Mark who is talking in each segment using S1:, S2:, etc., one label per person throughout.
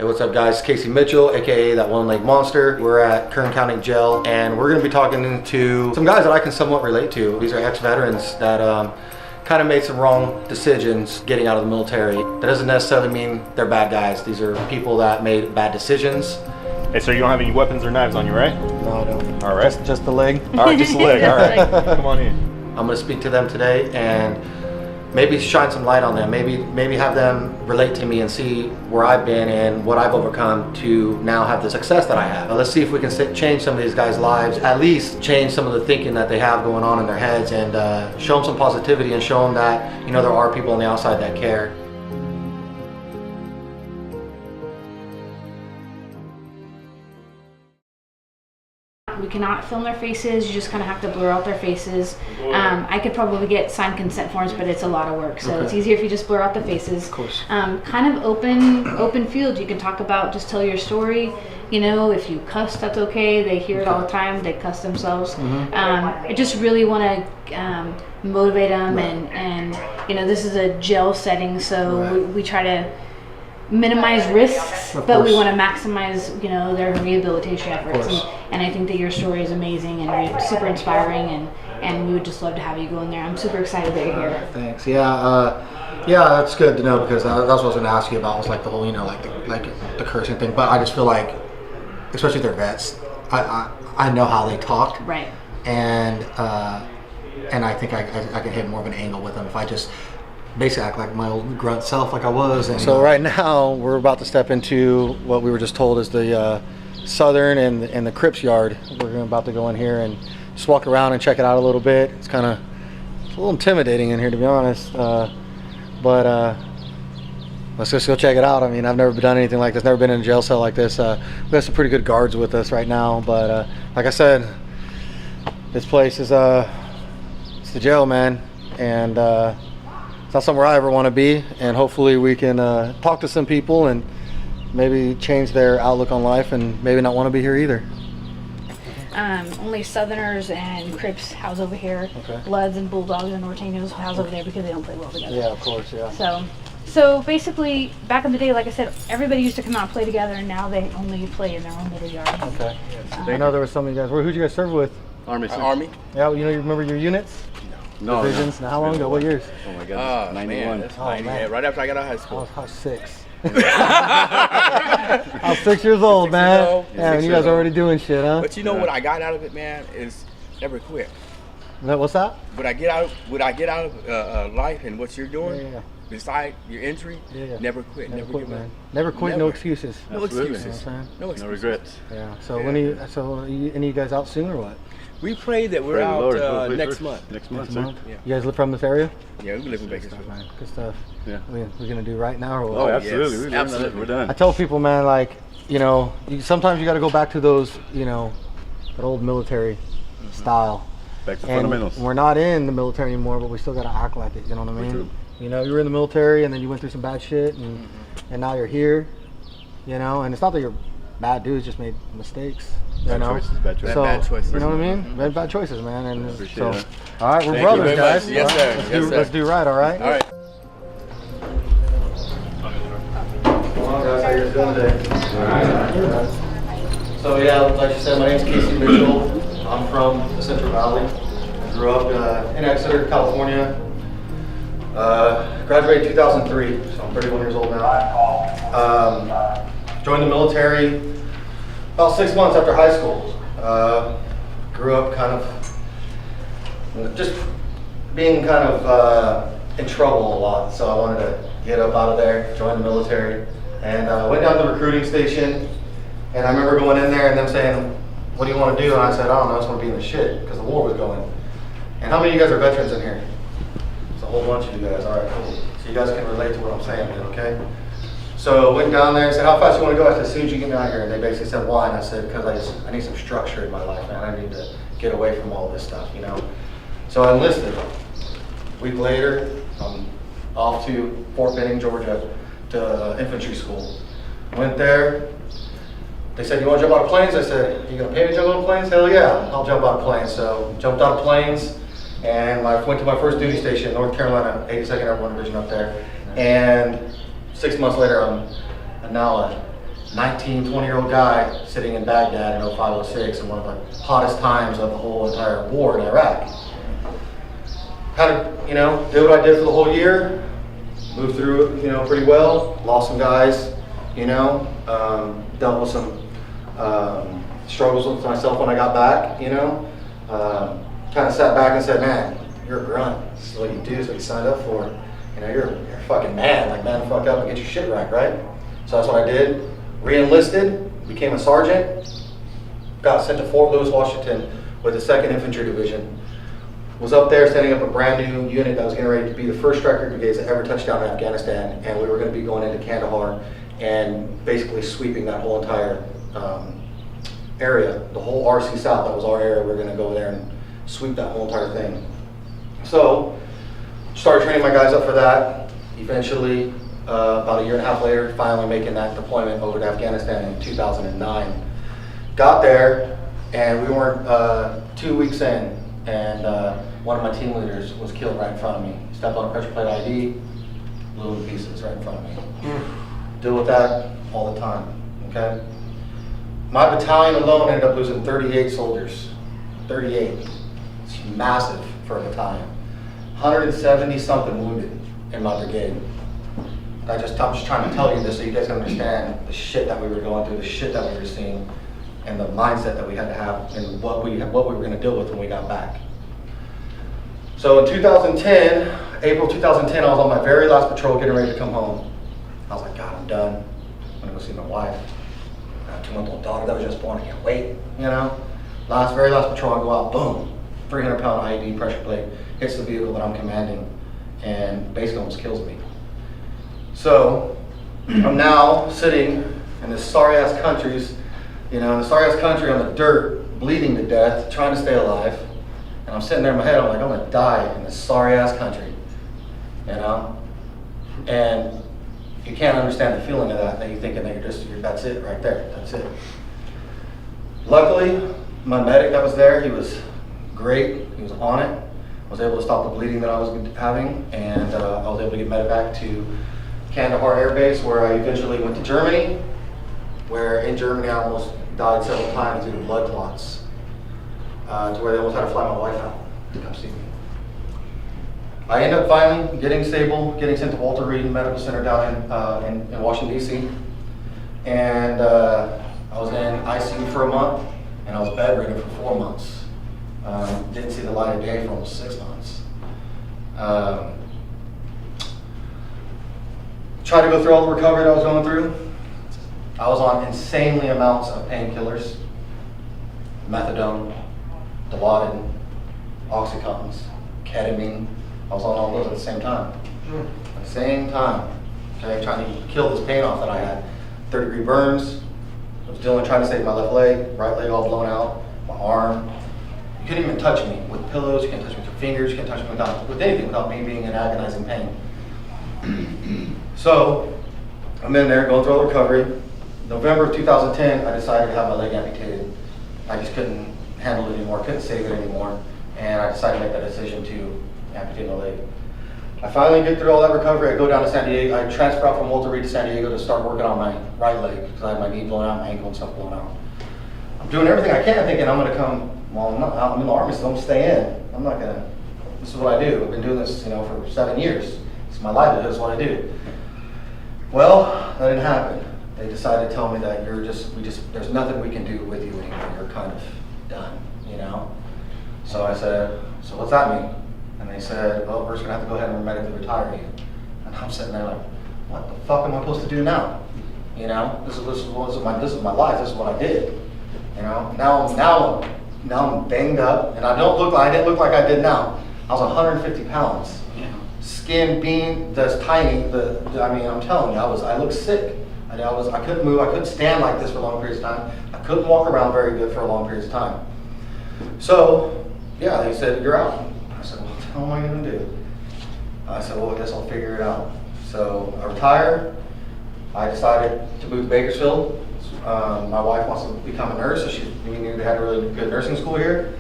S1: Hey, what's up guys? Casey Mitchell, aka that one leg monster. We're at Kern County Jail and we're gonna be talking to some guys that I can somewhat relate to. These are ex-veterans that kind of made some wrong decisions getting out of the military. That doesn't necessarily mean they're bad guys. These are people that made bad decisions.
S2: Hey, so you don't have any weapons or knives on you, right?
S1: No, I don't.
S2: All right.
S1: Just the leg.
S2: All right, just the leg. All right. Come on in.
S1: I'm gonna speak to them today and maybe shine some light on them. Maybe have them relate to me and see where I've been and what I've overcome to now have the success that I have. Let's see if we can change some of these guys' lives, at least change some of the thinking that they have going on in their heads, and show them some positivity and show them that, you know, there are people on the outside that care.
S3: We cannot film their faces, you just kind of have to blur out their faces. I could probably get signed consent forms, but it's a lot of work, so It's easier if you just blur out the faces.
S1: Of course.
S3: Kind of open field. You can talk about, just tell your story. You know, if you cuss, that's okay. They hear it all the time. They cuss themselves. I just really want to motivate them, and you know, this is a jail setting, so we try to minimize risks, but we want to maximize, you know, their rehabilitation efforts. And I think that your story is amazing and super inspiring, and we would just love to have you go in there. I'm super excited that you're here.
S1: Thanks. Yeah, that's good to know, because that's what I was going to ask you about, was like the whole, you know, like the cursing thing. But I just feel like, especially if they're vets, I know how they talk,
S3: right?
S1: And I think I can hit more of an angle with them if I just basically act like my old grunt self, like I was. And so right now we're about to step into what we were just told is the Southern and the Crips yard. We're about to go in here and just walk around and check it out a little bit. It's a little intimidating in here, to be honest, but let's just go check it out. I mean, I've never done anything like this, never been in a jail cell like this. We have some pretty good guards with us right now, but like I said, this place is it's the jail, man, and it's not somewhere I ever want to be, and hopefully we can talk to some people and maybe change their outlook on life and maybe not want to be here either.
S3: Only Southerners and Crips house over here. Bloods and Bulldogs and Norteños house over there because they don't play well together.
S1: Yeah, of course, yeah.
S3: So basically, back in the day, like I said, everybody used to come out and play together, and now they only play in their own little yard.
S1: Okay. I know there was some of you guys. Who'd you guys serve with?
S4: Army.
S5: Army.
S1: Yeah, you know, you remember your units?
S4: No.
S1: Divisions? Now, how long ago? What years?
S4: Oh my God. 91.
S5: Man, 90, man. Right after I got out of high school.
S1: I was 6. I was 6 years old, man. Yeah, and you guys are already doing shit, huh?
S5: But you know what I got out of it, man, is never quit.
S1: What's that?
S5: What I get out of life and what you're doing, beside your injury, never quit. Never give
S1: man.
S5: up.
S1: Never quit, no excuses.
S5: No excuses.
S1: You know
S5: no excuses.
S4: No regrets.
S1: Yeah. So any of you guys out soon or what?
S5: We pray that we're out next month.
S4: Next month, sir.
S5: Yeah.
S1: You guys live from this area?
S5: Yeah, we live in Bakersfield.
S1: Man. Good stuff.
S4: Yeah.
S1: We're gonna do right now or what?
S4: Oh, absolutely.
S5: Yes, absolutely.
S4: We're done.
S1: I tell people, man, like, you know, sometimes you got to go back to those, you know, that old military style.
S4: Back to
S1: And
S4: fundamentals.
S1: we're not in the military anymore, but we still got to act like it. You know what I mean? You know, you were in the military and then you went through some bad shit, and now you're here. You know, and it's not that you're bad dudes, just made mistakes.
S4: Bad choices. Bad choices.
S5: Bad choices.
S1: You know what I mean? Bad choices, man. And
S4: appreciate
S1: so,
S4: it.
S1: all right, we're
S4: Thank
S1: brothers,
S5: you very
S1: guys.
S5: much. Yes,
S1: All
S5: sir.
S1: right?
S5: Yes, sir.
S1: Let's do right, all right?
S5: All right.
S1: How you guys doing today? So yeah, like you said, my name's Casey Mitchell. I'm from the Central Valley. I grew up in Exeter, California. Graduated 2003, so I'm 31 years old now. Joined the military about 6 months after high school. Grew up kind of just being kind of in trouble a lot, so I wanted to get up out of there, join the military. And went down to the recruiting station, and I remember going in there and them saying, "What do you want to do?" And I said, "I don't know, I just want to be in the shit," because the war was going. And how many of you guys are veterans in here? It's a whole bunch of you guys. All right, cool. So you guys can relate to what I'm saying, okay? So went down there and said, "How fast you want to go?" I said, "As soon as you get down here." And they basically said, "Why?" And I said, "Because I need some structure in my life, man. I need to get away from all this stuff, you know." So I enlisted. A week later, I'm off to Fort Benning, Georgia, to infantry school. Went there. They said, "You want to jump out of planes?" I said, "You gonna pay me to jump out of planes?" "Hell yeah, I'll jump out of planes." So jumped out of planes, and I went to my first duty station, North Carolina, 82nd Airborne Division up there. And 6 months later, I'm now a 19, 20-year-old guy sitting in Baghdad in 05, 06 in one of the hottest times of the whole entire war in Iraq. Had to, did what I did for the whole year, moved through it, pretty well, lost some guys, dealt with some struggles with myself when I got back, kind of sat back and said, man, you're a grunt. This is what you do, this is what you signed up for. You're a fucking man, like man the fuck up and get your shit right? So that's what I did. Re-enlisted, became a sergeant, got sent to Fort Lewis, Washington with the 2nd Infantry Division. Was up there setting up a brand new unit that was getting ready to be the first striker brigades that ever touched down in Afghanistan, and we were going to be going into Kandahar and basically sweeping that whole entire area, the whole RC South, that was our area. We were going to go there and sweep that whole entire thing. So, started training my guys up for that. Eventually, about a year and a half later, finally making that deployment over to Afghanistan in 2009. Got there, and we weren't 2 weeks in, and one of my team leaders was killed right in front of me. Stepped on a pressure plate ID, blew to pieces right in front of me. Deal with that all the time, okay? My battalion alone ended up losing 38 soldiers. 38. It's massive for a battalion. 170 something wounded in my brigade. I'm just trying to tell you this so you guys can understand the shit that we were going through, the shit that we were seeing, and the mindset that we had to have, and what we were going to deal with when we got back. So in 2010, April 2010, I was on my very last patrol getting ready to come home. I was like, God, I'm done. I'm going to go see my wife. I have a 2-month-old daughter that was just born. I can't wait, Very last patrol, I go out, boom, 300-pound IED pressure plate hits the vehicle that I'm commanding and basically almost kills me. So I'm now sitting in this sorry-ass countries, in the sorry-ass country on the dirt, bleeding to death, trying to stay alive. And I'm sitting there in my head, I'm like, I'm gonna die in this sorry-ass country, And you can't understand the feeling of that you're thinking that that's it right there, that's it. Luckily, my medic that was there, he was great, he was on it. I was able to stop the bleeding that I was having, and I was able to get medevac to Kandahar Air Base, where I eventually went to Germany, where in Germany I almost died several times due to blood clots, to where they almost had to fly my wife out to come see me. I ended up finally getting stable, getting sent to Walter Reed Medical Center down in Washington, D.C. And I was in ICU for a month, and I was bedridden for 4 months. Didn't see the light of day for almost 6 months. Tried to go through all the recovery that I was going through. I was on insanely amounts of painkillers, methadone, Dilaudid, Oxycontins, ketamine. I was on all those at the same time. At the same time, okay, trying to kill this pain off that I had. 3rd-degree burns. I was trying to save my left leg, right leg all blown out, my arm. You couldn't even touch me with pillows. You can't touch me with your fingers. You can't touch me with anything without me being in agonizing pain. So I'm in there going through all the recovery. November of 2010, I decided to have my leg amputated. I just couldn't handle it anymore, couldn't save it anymore, and I decided to make that decision to amputate my leg. I finally get through all that recovery. I go down to San Diego. I transfer out from Walter Reed to San Diego to start working on my right leg because I had my knee blown out, my ankle and stuff blown out. I'm doing everything I can, thinking I'm going to come. Well, I'm in the Army, so I'm going to stay in. I'm not going to. This is what I do. I've been doing this, for 7 years. It's my livelihood. It's what I do. Well, that didn't happen. They decided to tell me that there's nothing we can do with you anymore. You're kind of done, So I said, so what's that mean? And they said, well, we're just gonna have to go ahead and medically retire you. And I'm sitting there like, what the fuck am I supposed to do now? This is my life. This is what I did. Now I'm banged up, and I didn't look like I did now. I was 150 pounds. Skin being this tiny. I'm telling you, I looked sick. I couldn't move. I couldn't stand like this for long periods of time. I couldn't walk around very good for long periods of time. So, yeah, they said, you're out. I said, well, what the hell am I going to do? I said, well, I guess I'll figure it out. So I retired. I decided to move to Bakersfield. My wife wants to become a nurse, so we knew they had a really good nursing school here.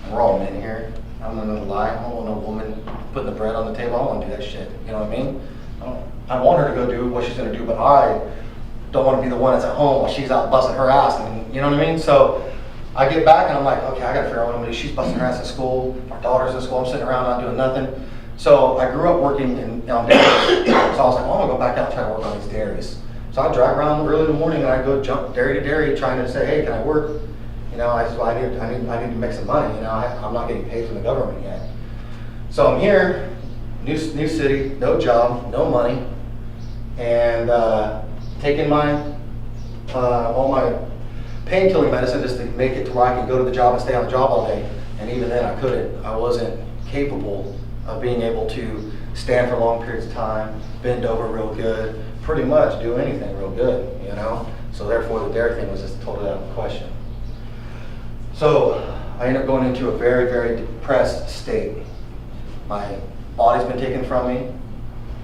S1: And we're all men here. I'm not gonna lie. I don't want no woman putting the bread on the table. I don't want to do that shit. You know what I mean? I want her to go do what she's gonna do, but I don't want to be the one that's at home while she's out busting her ass. And you know what I mean? So I get back and I'm like, okay, I got to figure out what I'm going to do. She's busting her ass at school. My daughter's in school. I'm sitting around not doing nothing. So I grew up working on dairies. So I was like, well, I'm going to go back out and try to work on these dairies. So I drive around early in the morning and I go jump dairy to dairy trying to say, hey, can I work? You know, I need to make some money. You know, I'm not getting paid from the government yet. So I'm here, new city, no job, no money, and taking my all my pain-killing medicine just to make it to where I could go to the job and stay on the job all day. And even then I couldn't. I wasn't capable of being able to stand for long periods of time, bend over real good, pretty much do anything real good, you know? So therefore the dairy thing was just totally out of the question. So I ended up going into a very, very depressed state. My body's been taken from me.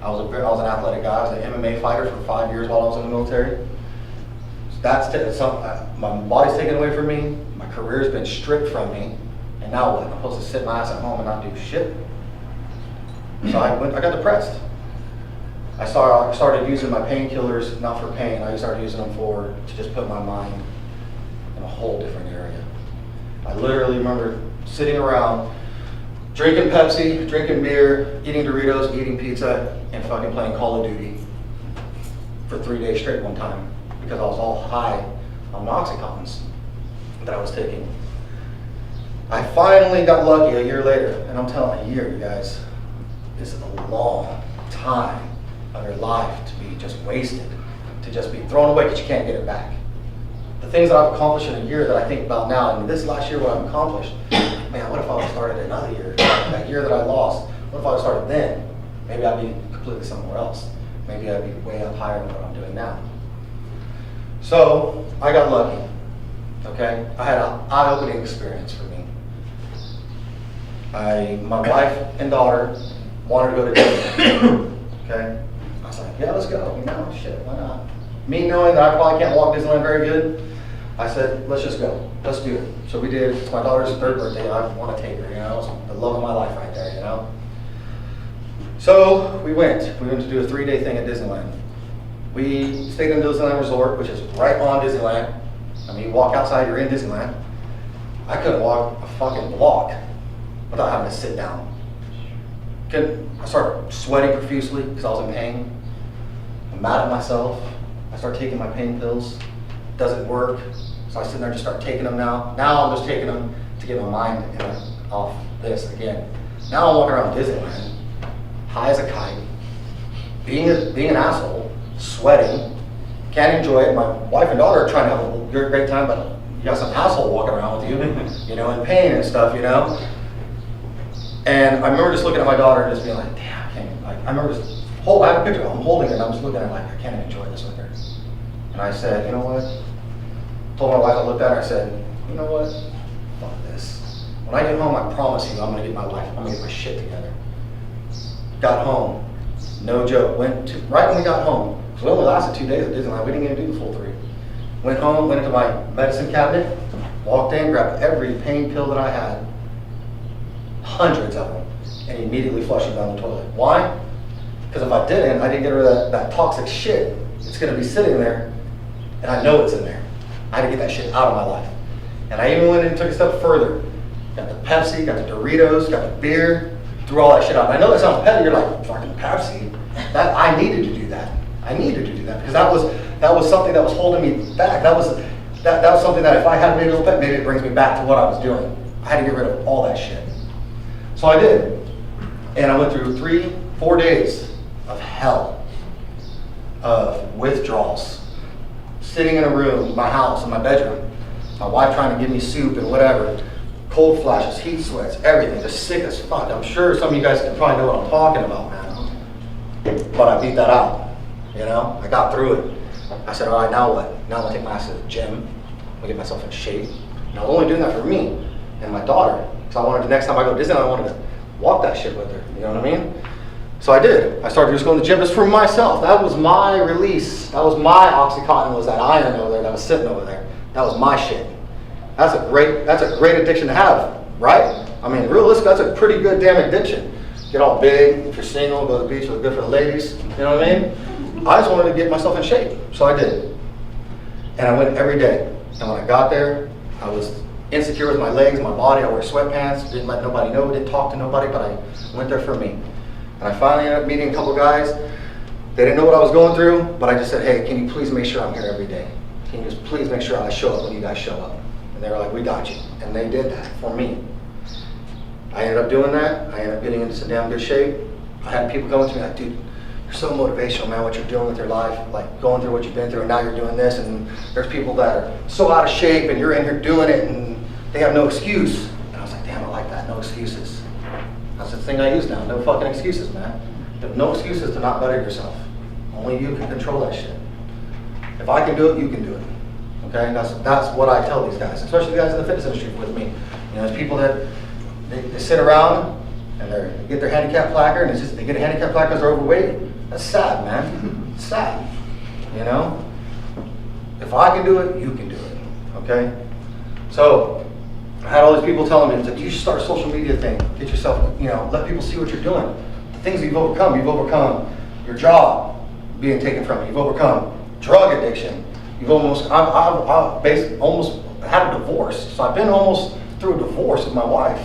S1: I was an athletic guy. I was an MMA fighter for 5 years while I was in the military. My body's taken away from me. My career's been stripped from me. And now what? I'm supposed to sit my ass at home and not do shit? So I got depressed. I started using my painkillers, not for pain. I started using them to just put my mind in a whole different area. I literally remember sitting around, drinking Pepsi, drinking beer, eating Doritos, eating pizza, and fucking playing Call of Duty for 3 days straight one time because I was all high on the Oxycontins that I was taking. I finally got lucky a year later, and I'm telling you, a year, you guys, this is a long time of your life to be just wasted, to just be thrown away because you can't get it back. The things that I've accomplished in a year that I think about now, and this last year what I've accomplished, man, what if I would have started another year? That year that I lost, what if I would have started then? Maybe I'd be completely somewhere else. Maybe I'd be way up higher than what I'm doing now. So I got lucky, okay? I had an eye-opening experience for me. My wife and daughter wanted to go to Disneyland, okay? I was like, yeah, let's go. You know, shit, why not? Me knowing that I probably can't walk Disneyland very good, I said, let's just go. Let's do it. So we did. It's my daughter's 3rd birthday. I want to take her, you know. It's the love of my life right there, you know. So we went. We went to do a 3-day thing at Disneyland. We stayed in Disneyland Resort, which is right on Disneyland. I mean, you walk outside, you're in Disneyland. I couldn't walk a fucking block without having to sit down. I started sweating profusely because I was in pain. I'm mad at myself. I start taking my pain pills. Doesn't work. So I sit there and just start taking them now. Now I'm just taking them to get my mind off this again. Now I'm walking around Disneyland, high as a kite, being an asshole, sweating, can't enjoy it. My wife and daughter are trying to have a great time, but you got some asshole walking around with you, you know, in pain and stuff, you know. And I remember just looking at my daughter and just being like, damn, I can't. Like, I remember just I have a picture of her. I'm holding her and I'm just looking at her like, I can't even enjoy this with her. And I said, you know what? Told my wife, I looked at her, I said, you know what? Fuck this. When I get home, I promise you, I'm gonna get my life, I'm gonna get my shit together. Got home, no joke, right when we got home, because we only lasted 2 days at Disneyland, we didn't even do the full 3. Went home, went into my medicine cabinet, walked in, grabbed every pain pill that I had, hundreds of them, and immediately flushed them down the toilet. Why? Because if I didn't get rid of that toxic shit, it's gonna be sitting there, and I know it's in there. I had to get that shit out of my life. And I even went and took a step further. Got the Pepsi, got the Doritos, got the beer, threw all that shit out. And I know that sounds petty, you're like, fucking Pepsi? I needed to do that. I needed to do that because that was something that was holding me back. That was something that if I had maybe a little bit, maybe it brings me back to what I was doing. I had to get rid of all that shit. So I did. And I went through 3-4 days of hell, of withdrawals, sitting in a room, my house, in my bedroom, my wife trying to give me soup and whatever, cold flashes, heat sweats, everything, just sick as fuck. I'm sure some of you guys can probably know what I'm talking about, man. But I beat that out, you know? I got through it. I said, all right, now what? Now I'm gonna take my ass to the gym. I'm gonna get myself in shape. And I was only doing that for me and my daughter, because I wanted to, next time I go to Disneyland, I wanted to walk that shit with her, you know what I mean? So I did. I started just going to the gym just for myself. That was my release. That was my Oxycontin, was that iron over there that was sitting over there. That was my shit. That's a great addiction to have, right? I mean, realistically, that's a pretty good damn addiction. Get all big, if you're single, go to the beach, look good for the ladies, you know what I mean? I just wanted to get myself in shape, so I did. And I went every day. And when I got there, I was insecure with my legs, my body. I wore sweatpants, didn't let nobody know, didn't talk to nobody, but I went there for me. And I finally ended up meeting a couple guys. They didn't know what I was going through, but I just said, hey, can you please make sure I'm here every day? Can you just please make sure I show up when you guys show up? And they were like, we got you. And they did that for me. I ended up doing that. I ended up getting into some damn good shape. I had people coming to me like, dude, you're so motivational, man, what you're doing with your life, like going through what you've been through, and now you're doing this, and there's people that are so out of shape, and you're in here doing it, and they have no excuse. And I was like, damn, I like that, no excuses. That's the thing I use now, no fucking excuses, man. You have no excuses to not better yourself. Only you can control that shit. If I can do it, you can do it. Okay, and that's what I tell these guys, especially the guys in the fitness industry with me. You know, there's people that they sit around and they get their handicap placard, and it's just they get a handicap placard because they're overweight. That's sad, man. It's sad. You know? If I can do it, you can do it. Okay? So, I had all these people telling me, it's like, you should start a social media thing. Get yourself, you know, let people see what you're doing. The things you've overcome your job being taken from you. You've overcome drug addiction. You've I've basically almost had a divorce. So I've been almost through a divorce with my wife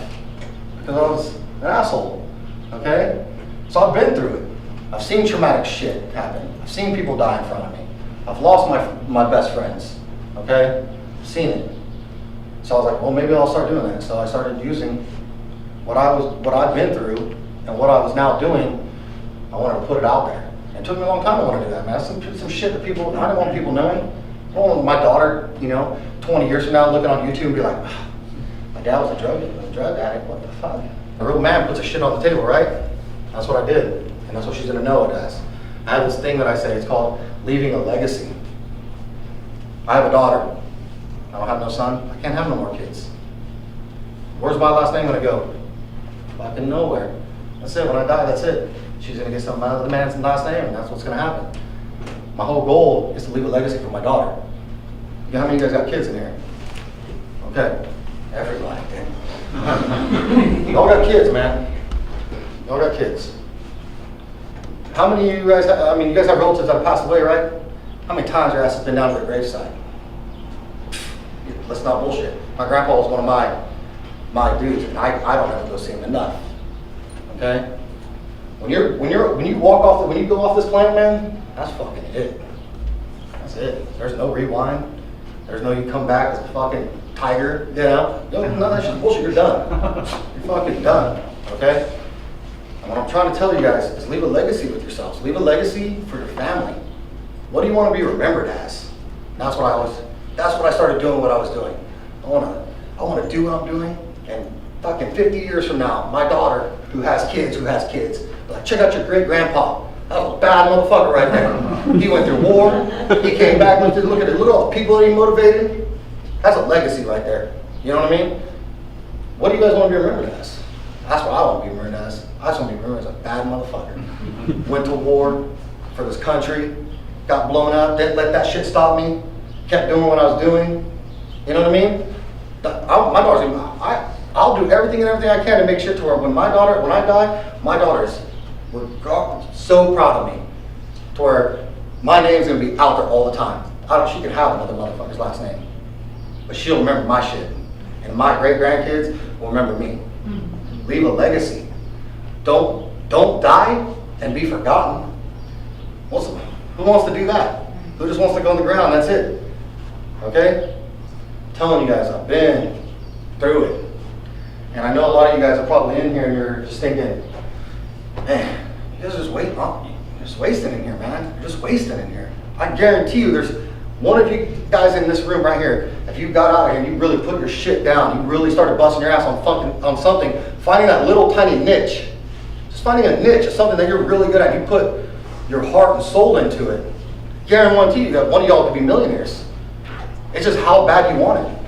S1: because I was an asshole. Okay? So I've been through it. I've seen traumatic shit happen. I've seen people die in front of me. I've lost my best friends. Okay? I've seen it. So I was like, well, maybe I'll start doing that. So I started using what I've been through and what I was now doing. I wanted to put it out there. It took me a long time to want to do that, man. Some shit that people, I don't want people knowing. I don't want my daughter, you know, 20 years from now looking on YouTube and be like, my dad was a drug addict, what the fuck? A real man puts a shit on the table, right? That's what I did. And that's what she's gonna know it as. I have this thing that I say, it's called leaving a legacy. I have a daughter. I don't have no son. I can't have no more kids. Where's my last name gonna go? Fucking nowhere. That's it, when I die, that's it. She's gonna get some other man's last name, and that's what's gonna happen. My whole goal is to leave a legacy for my daughter. You know how many of you guys got kids in here? Okay, everybody. Y'all got kids, man. Y'all got kids. How many of you guys have, I mean, you guys have relatives that have passed away, right? How many times your ass has been down to the graveside? Let's not bullshit. My grandpa was one of my dudes, and I don't have to go see him enough. Okay? When you go off this planet, man, that's fucking it. That's it. There's no rewind. There's no you come back as a fucking tiger, you know? None of that shit bullshit, you're done. You're fucking done. Okay? And what I'm trying to tell you guys is leave a legacy with yourselves. Leave a legacy for your family. What do you want to be remembered as? That's what I started doing what I was doing. I want to do what I'm doing, and fucking 50 years from now, my daughter who has kids, like, check out your great grandpa. That was a bad motherfucker right there. He went through war, he came back, look at all the people that he motivated. That's a legacy right there. You know what I mean? What do you guys want to be remembered as? That's what I want to be remembered as. I just want to be remembered as a bad motherfucker. Went to war for this country, got blown up, didn't let that shit stop me, kept doing what I was doing. You know what I mean? I'll do everything I can to make sure to where when I die, my daughter's so proud of me, to where my name's gonna be out there all the time. She can have another motherfucker's last name, but she'll remember my shit, and my great grandkids will remember me. Leave a legacy. Don't die and be forgotten. Who wants to do that? Who just wants to go on the ground? That's it. Okay? I'm telling you guys, I've been through it. And I know a lot of you guys are probably in here and you're just thinking, man, you guys are just wasting in here, man. You're just wasting in here. I guarantee you there's one of you guys in this room right here, if you got out of here and you really put your shit down, you really started busting your ass on something, finding that little tiny niche, just finding a niche of something that you're really good at, you put your heart and soul into it, guarantee you that one of y'all could be millionaires. It's just how bad you want it.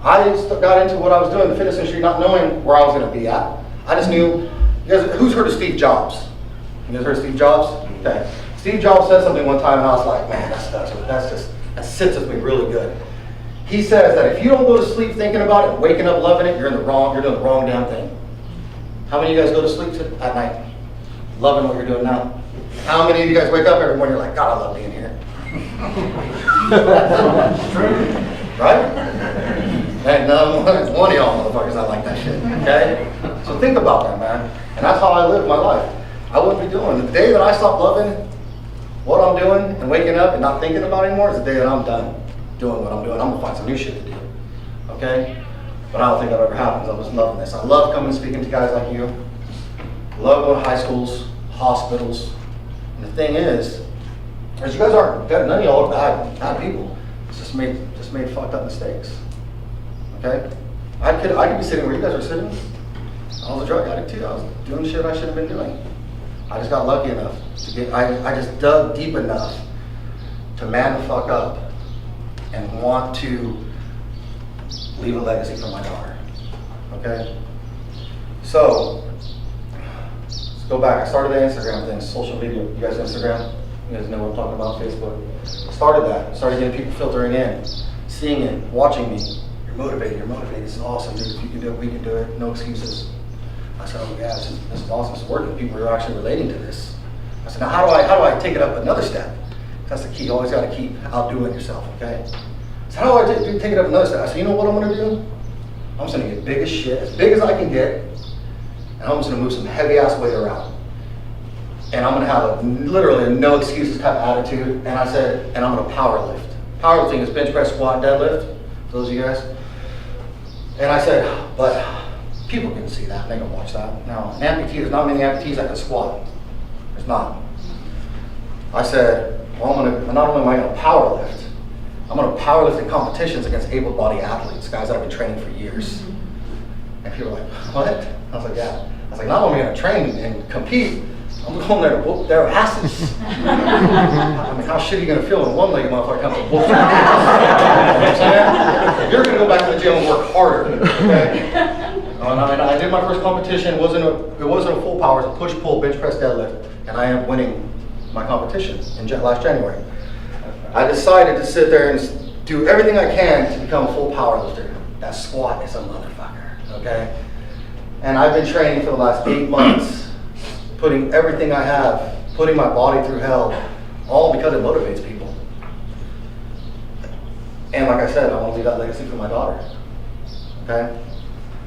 S1: I got into what I was doing in the fitness industry not knowing where I was going to be at. I just knew, you guys, who's heard of Steve Jobs? You guys heard of Steve Jobs? Okay. Steve Jobs said something one time and I was like, man, that sits with me really good. He says that if you don't go to sleep thinking about it and waking up loving it, you're doing the wrong damn thing. How many of you guys go to sleep at night loving what you're doing now? How many of you guys wake up every morning and you're like, God, I love being here? Right? And one of y'all motherfuckers, I like that shit, okay? So think about that, man. And that's how I live my life. I wouldn't be doing. The day that I stop loving what I'm doing and waking up and not thinking about it anymore is the day that I'm done doing what I'm doing. I'm gonna find some new shit to do, okay? But I don't think that ever happens. I'm just loving this. I love coming and speaking to guys like you. I love going to high schools, hospitals. And the thing is you guys aren't, none of y'all are bad people. It's just made fucked up mistakes. Okay? I could be sitting where you guys are sitting. I was a drug addict too. I was doing shit I shouldn't have been doing. I just got lucky enough to get, I just dug deep enough to man the fuck up and want to leave a legacy for my daughter. Okay? So, let's go back. I started the Instagram thing, social media. You guys Instagram? You guys know what I'm talking about, Facebook. I started that. Started getting people filtering in, seeing it, watching me. You're motivated. This is awesome, dude. If you can do it, we can do it. No excuses. I said, oh yeah, this is awesome. It's working. People are actually relating to this. I said, now how do I take it up another step? That's the key. You always got to keep outdoing yourself, okay? So how do I take it up another step? I said, you know what I'm going to do? I'm just going to get big as shit, as big as I can get, and I'm just going to move some heavy ass weight around. And I'm going to have literally a no excuses type of attitude. And I said, and I'm going to power lift. Powerlifting is bench press, squat, deadlift, for those of you guys. And I said, but people can see that, they can watch that. Now, an amputee, there's not many amputees that can squat. There's not. I said, well, not only am I going to power lift, I'm going to power lift in competitions against able-bodied athletes, guys that have been training for years. And people are like, what? I was like, yeah. I was like, not only am I going to train and compete, I'm going there to whoop their asses. I mean, how shit are you going to feel when one-legged motherfucker comes to whoop your ass? You know what I'm saying? You're going to go back to the gym and work harder, okay? And I did my first competition. It wasn't a full power. It was a push-pull bench press deadlift, and I ended up winning my competition in last January. I decided to sit there and do everything I can to become a full power lifter. That squat is a motherfucker, okay? And I've been training for the last 8 months, putting everything I have, putting my body through hell, all because it motivates people. And like I said, I want to leave that legacy for my daughter, okay?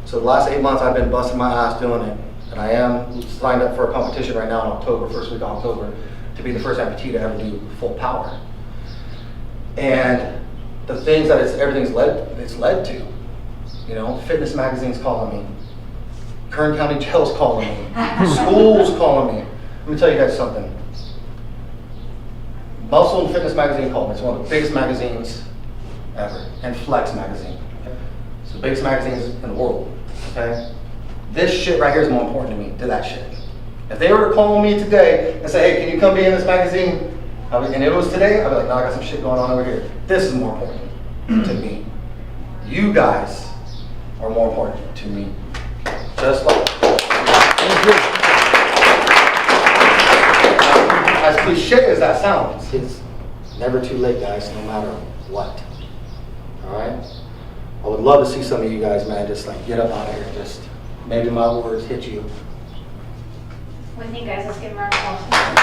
S1: So the last 8 months I've been busting my ass doing it. And I am signed up for a competition right now in October, first week of October, to be the first amputee to ever do full power. And the things that everything's led to, you know, fitness magazine's calling me, Kern County Jail's calling me, schools calling me. Let me tell you guys something. Muscle and Fitness magazine called me. It's one of the biggest magazines ever, and Flex magazine. It's the biggest magazines in the world. Okay, this shit right here is more important to me than that shit. If they were to call me today and say, hey, can you come be in this magazine? And it was today, I'd be like, no, I got some shit going on over here. This is more important to me. You guys are more important to me. Just like as cliche as that sounds, it's never too late, guys, no matter what. All right? I would love to see some of you guys, man, just like get up out of here. Just maybe my words hit you.
S6: What do you think, guys? Let's give him a round of applause.